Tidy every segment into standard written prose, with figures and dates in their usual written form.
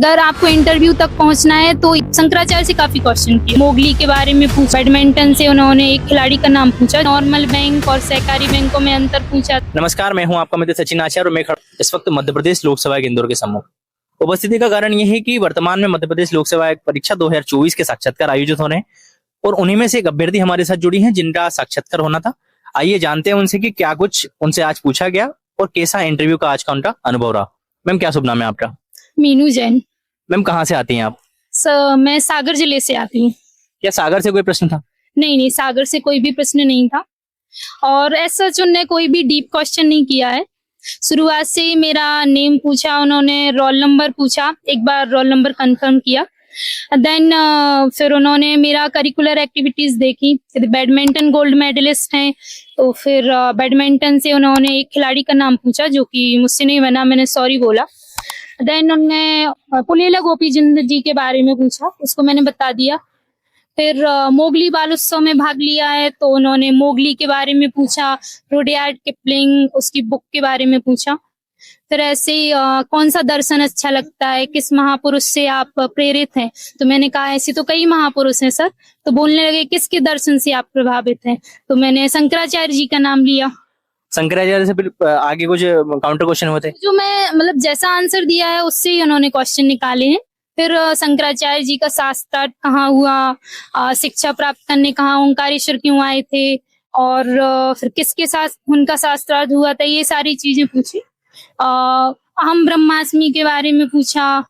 अगर आपको इंटरव्यू तक पहुंचना है तो शंकराचार्य से काफी क्वेश्चन किए। मोगली के बारे में पूछा, बैडमिंटन से उन्होंने एक खिलाड़ी का नाम पूछा, नॉर्मल बैंक और सहकारी बैंकों में अंतर पूछा। नमस्कार, मैं हूं आपका मित्र सचिन आचार्य और मैं इस वक्त मध्य प्रदेश लोकसभा के इंदौर के सम्मुख। उपस्थिति का कारण यह है कि वर्तमान में मध्य प्रदेश लोकसभा परीक्षा 2024 के साक्षात्कार आयोजित हो रहे हैं और उन्हीं में से एक अभ्यर्थी हमारे साथ जुड़ी हैं जिनका साक्षात्कार होना था। आइए जानते हैं उनसे कि क्या कुछ उनसे आज पूछा गया और कैसा इंटरव्यू का आज का उनका अनुभव रहा। मैम, क्या शुभ नाम है आपका? मीनू जैन। मैम, कहाँ से आती हैं आप? मैं सागर जिले से आती हूँ। क्या सागर से कोई प्रश्न था? नहीं, सागर से कोई भी प्रश्न नहीं था और ऐसा उन्होंने कोई भी डीप क्वेश्चन नहीं किया है। शुरुआत से ही मेरा नेम पूछा, उन्होंने रोल नंबर पूछा, एक बार रोल नंबर कंफर्म किया, देन फिर उन्होंने मेरा करिकुलर एक्टिविटीज देखी। बैडमिंटन गोल्ड मेडलिस्ट हैं तो फिर बैडमिंटन से उन्होंने एक खिलाड़ी का नाम पूछा जो कि मुझसे नहीं बना, मैंने सॉरी बोला। देन उन्होंने पुलेला गोपीचंद जी के बारे में पूछा, उसको मैंने बता दिया। फिर मोगली बाल उत्सव में भाग लिया है तो उन्होंने मोगली के बारे में पूछा, रुडयार्ड किपलिंग उसकी बुक के बारे में पूछा। फिर ऐसे कौन सा दर्शन अच्छा लगता है, किस महापुरुष से आप प्रेरित हैं, तो मैंने कहा ऐसे तो कई महापुरुष हैं सर। तो बोलने लगे किसके दर्शन से आप प्रभावित हैं, तो मैंने शंकराचार्य जी का नाम लिया। शंकराचार्य से फिर आगे कुछ काउंटर क्वेश्चन होते? जो मैं मतलब जैसा आंसर दिया है उससे ही उन्होंने क्वेश्चन निकाले हैं। फिर शंकराचार्य जी का शास्त्रार्थ कहाँ हुआ, शिक्षा प्राप्त करने कहाँ ओंकारेश्वर क्यों आए थे और फिर किसके साथ उनका शास्त्रार्थ हुआ था, ये सारी चीजें पूछी। अहम ब्रह्मास्मि के बारे में पूछा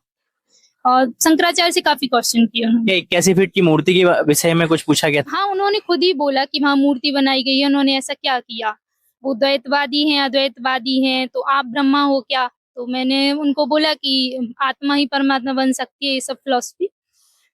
और शंकराचार्य से काफी क्वेश्चन किए उन्होंने। कैसी फीट की मूर्ति के विषय में कुछ पूछा गया था? हाँ, उन्होंने खुद ही बोला कि वहाँ मूर्ति बनाई गई है, उन्होंने ऐसा क्या किया, वो द्वैतवादी हैं अद्वैतवादी हैं, तो आप ब्रह्मा हो क्या? तो मैंने उनको बोला कि आत्मा ही परमात्मा बन सकती है, ये सब फिलॉसफी।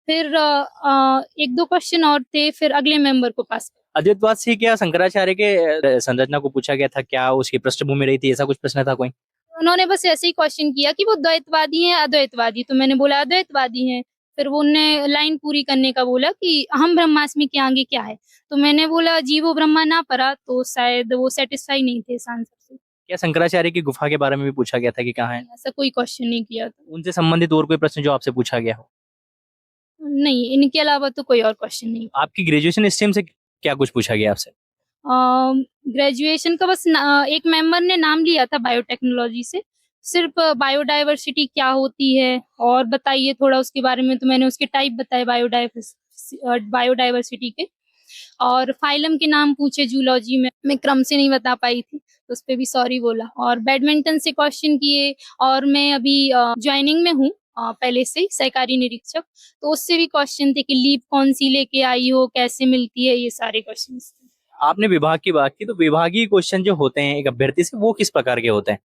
फिर एक दो क्वेश्चन और थे, फिर अगले मेंबर को पास। अद्वैतवाद से क्या शंकराचार्य के संरचना को पूछा गया था, क्या उसकी पृष्ठभूमि रही थी, ऐसा कुछ प्रश्न था कोई? उन्होंने बस ऐसे ही क्वेश्चन किया कि वो द्वैतवादी हैं अद्वैतवादी, तो मैंने बोला अद्वैतवादी हैं। फिर वो उन्होंने लाइन पूरी करने का बोला कि हम ब्रह्मास्मि के आगे क्या है, तो मैंने बोला जीवो ब्रह्मा ना परा, तो शायद वो सेटिस्फाई नहीं थे इस आंसर से। क्या शंकराचार्य की गुफा के बारे में भी पूछा गया था कि कहाँ है? ऐसा कोई क्वेश्चन नहीं किया था। उनसे संबंधित और कोई प्रश्न जो आपसे पूछा गया हो? नहीं, इनके अलावा तो कोई और क्वेश्चन नहीं। आपकी ग्रेजुएशन स्ट्रीम से क्या कुछ पूछा गया आपसे? ग्रेजुएशन का बस एक मेंबर ने नाम लिया था बायोटेक्नोलॉजी से, सिर्फ बायोडाइवर्सिटी क्या होती है और बताइए थोड़ा उसके बारे में, तो मैंने उसके टाइप बताए बायोडाइवर्सिटी के, और फाइलम के नाम पूछे जूलॉजी में, मैं क्रम से नहीं बता पाई थी तो उस पर भी सॉरी बोला। और बैडमिंटन से क्वेश्चन किए और मैं अभी ज्वाइनिंग में हूँ पहले से ही सहकारी निरीक्षक, तो उससे भी क्वेश्चन थे कि लीव कौन सी लेके आई हो, कैसे मिलती है, ये सारे क्वेश्चन। आपने विभाग की बात की, तो विभागीय क्वेश्चन जो होते हैं एक अभ्यर्थी से, वो किस प्रकार के होते हैं?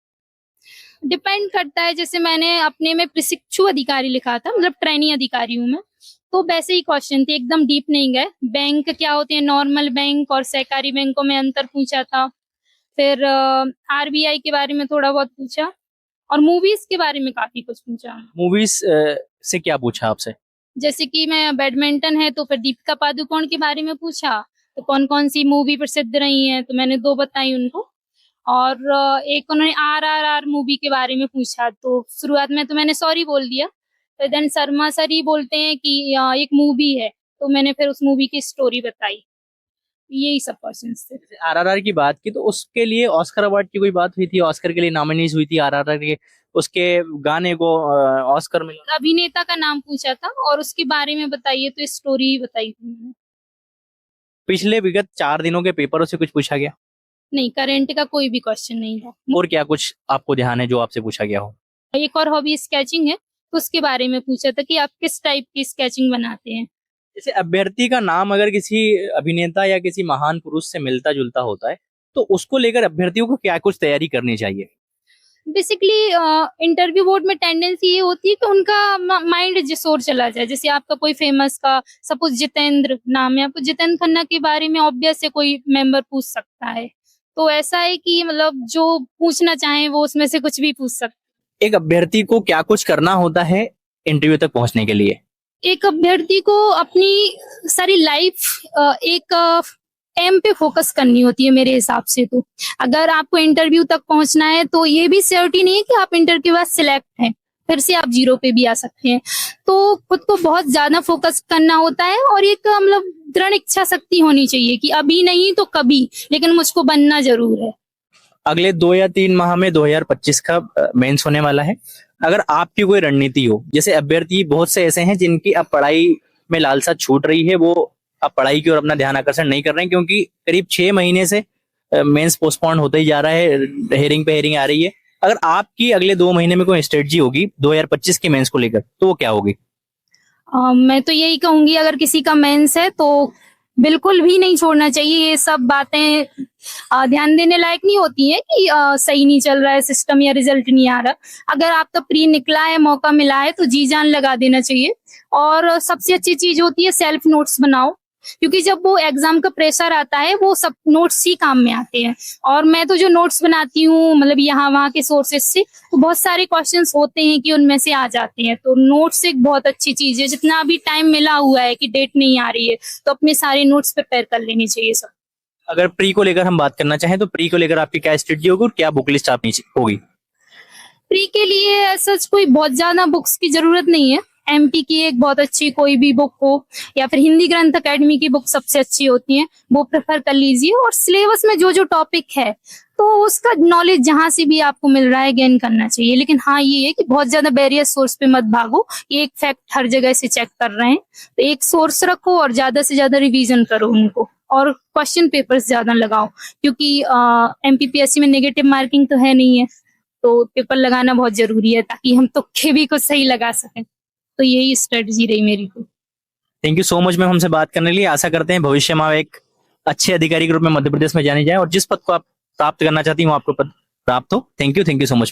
डिपेंड करता है, जैसे मैंने अपने में प्रशिक्षु अधिकारी लिखा था, मतलब ट्रेनी अधिकारी हूँ मैं, तो वैसे ही क्वेश्चन थे, एकदम डीप नहीं गए। बैंक क्या होते हैं, नॉर्मल बैंक और सहकारी बैंकों में अंतर पूछा था। फिर आरबीआई के बारे में थोड़ा बहुत पूछा और मूवीज के बारे में काफी कुछ पूछा। मूवीज से क्या पूछा आपसे? जैसे कि मैं बैडमिंटन है तो फिर दीपिका पादुकोण के बारे में पूछा, तो कौन कौन सी मूवी प्रसिद्ध रही हैं, तो मैंने दो बताई उनको। और एक उन्होंने RRR मूवी के बारे में पूछा, तो शुरुआत में तो मैंने सॉरी बोल दिया, तो देन शर्मा सर ही बोलते हैं कि एक मूवी है, तो मैंने फिर उस मूवी की स्टोरी बताई। यही सब क्वेश्चंस थे। आरआरआर की बात की तो उसके लिए ऑस्कर अवार्ड की कोई बात हुई थी? ऑस्कर के लिए नॉमिनीज हुई थी आरआरआर के, उसके गाने को ऑस्कर मिला। अभिनेता का नाम पूछा था और उसके बारे में बताइए, तो स्टोरी बताई थी मैंने। पिछले विगत 4 दिनों के पेपरों से कुछ पूछा गया? नहीं, करंट का कोई भी क्वेश्चन नहीं था। और क्या कुछ आपको ध्यान है जो आपसे पूछा गया हो? एक और हॉबी स्केचिंग है, तो उसके बारे में पूछा था कि आप किस टाइप की स्केचिंग बनाते हैं। जैसे अभ्यर्थी का नाम अगर किसी अभिनेता या किसी महान पुरुष से मिलता जुलता होता है, तो उसको लेकर अभ्यर्थियों को क्या कुछ तैयारी करनी चाहिए? बेसिकली इंटरव्यू बोर्ड में टेंडेंसी ये होती है कि उनका माइंड जिस ओर चला जाए। जैसे आपका कोई फेमस का सपोज जितेंद्र नाम है, आपको जितेंद्र खन्ना के बारे में ऑब्वियस से कोई मेंबर पूछ सकता है, तो ऐसा है कि मतलब जो पूछना चाहे वो उसमें से कुछ भी पूछ सकता है। एक अभ्यर्थी को क्या कुछ करना होता है इंटरव्यू तक पहुंचने के लिए? एक अभ्यर्थी को अपनी सारी लाइफ एक एम पे फोकस करनी होती है मेरे हिसाब से। तो अगर आपको इंटरव्यू तक पहुंचना है तो ये भी श्योरिटी नहीं है कि आप इंटरव्यू के बाद सिलेक्ट हैं, फिर से आप 0 पे भी आ सकते हैं। तो खुद को बहुत ज्यादा फोकस करना होता है और एक मतलब दृढ़ इच्छा शक्ति होनी चाहिए कि अभी नहीं तो कभी, लेकिन मुझको बनना जरूर है। अगले 2 या 3 माह में 2025 का मेंस होने वाला है। अगर आपकी कोई रणनीति हो, जैसे अभ्यर्थी बहुत से ऐसे हैं जिनकी अब पढ़ाई में लालसा छूट रही है, वो अब पढ़ाई की ओर अपना ध्यान आकर्षण नहीं कर रहे हैं क्योंकि करीब 6 महीने से मेंस पोस्टपोन होता ही जा रहा है, हेयरिंग पे हेयरिंग आ रही है। अगर आपकी अगले 2 महीने में कोई स्ट्रेटजी होगी 2025 के मेंस को लेकर, तो वो क्या होगी? मैं तो यही कहूंगी, अगर किसी का मेंस है तो बिल्कुल भी नहीं छोड़ना चाहिए। ये सब बातें ध्यान देने लायक नहीं होती हैं कि सही नहीं चल रहा है सिस्टम या रिजल्ट नहीं आ रहा। अगर आपका प्री निकला है, मौका मिला है, तो जी जान लगा देना चाहिए। और सबसे अच्छी चीज होती है सेल्फ नोट्स बनाओ, क्योंकि जब वो एग्जाम का प्रेशर आता है वो सब नोट्स ही काम में आते हैं। और मैं तो जो नोट्स बनाती हूँ मतलब यहाँ वहाँ के सोर्सेस से, तो बहुत सारे क्वेश्चंस होते हैं कि उनमें से आ जाते हैं। तो नोट्स एक बहुत अच्छी चीज है। जितना भी टाइम मिला हुआ है कि डेट नहीं आ रही है, तो अपने सारे नोट्स प्रिपेयर कर लेनी चाहिए सब। अगर प्री को लेकर हम बात करना चाहें तो प्री को लेकर आपकी क्या स्ट्रेटजी होगी और क्या बुक लिस्ट आपकी होगी? प्री के लिए ऐसा कोई बहुत ज्यादा बुक्स की जरूरत नहीं है। एमपी की एक बहुत अच्छी कोई भी बुक हो या फिर हिंदी ग्रंथ अकेडमी की बुक सबसे अच्छी होती है, वो प्रेफर कर लीजिए। और सिलेबस में जो जो टॉपिक है तो उसका नॉलेज जहां से भी आपको मिल रहा है गेन करना चाहिए। लेकिन हाँ ये है कि बहुत ज्यादा बैरियर सोर्स पे मत भागो। ये एक फैक्ट हर जगह से चेक कर रहे हैं, तो एक सोर्स रखो और ज्यादा से ज्यादा रिवीजन करो उनको, और क्वेश्चन पेपर्स ज्यादा लगाओ, क्योंकि एमपीपीएससी में नेगेटिव मार्किंग तो है नहीं है, तो पेपर लगाना बहुत जरूरी है ताकि हम तुक्के भी कुछ सही लगा सकें। तो यही स्ट्रेटजी रही मेरी तो। Thank you so much ma'am हमसे बात करने के लिए। आशा करते हैं भविष्य में आप एक अच्छे अधिकारी के रूप में मध्य प्रदेश में जानी जाए और जिस पद को आप प्राप्त करना चाहती हूँ आपको पद प्राप्त हो। Thank you so much.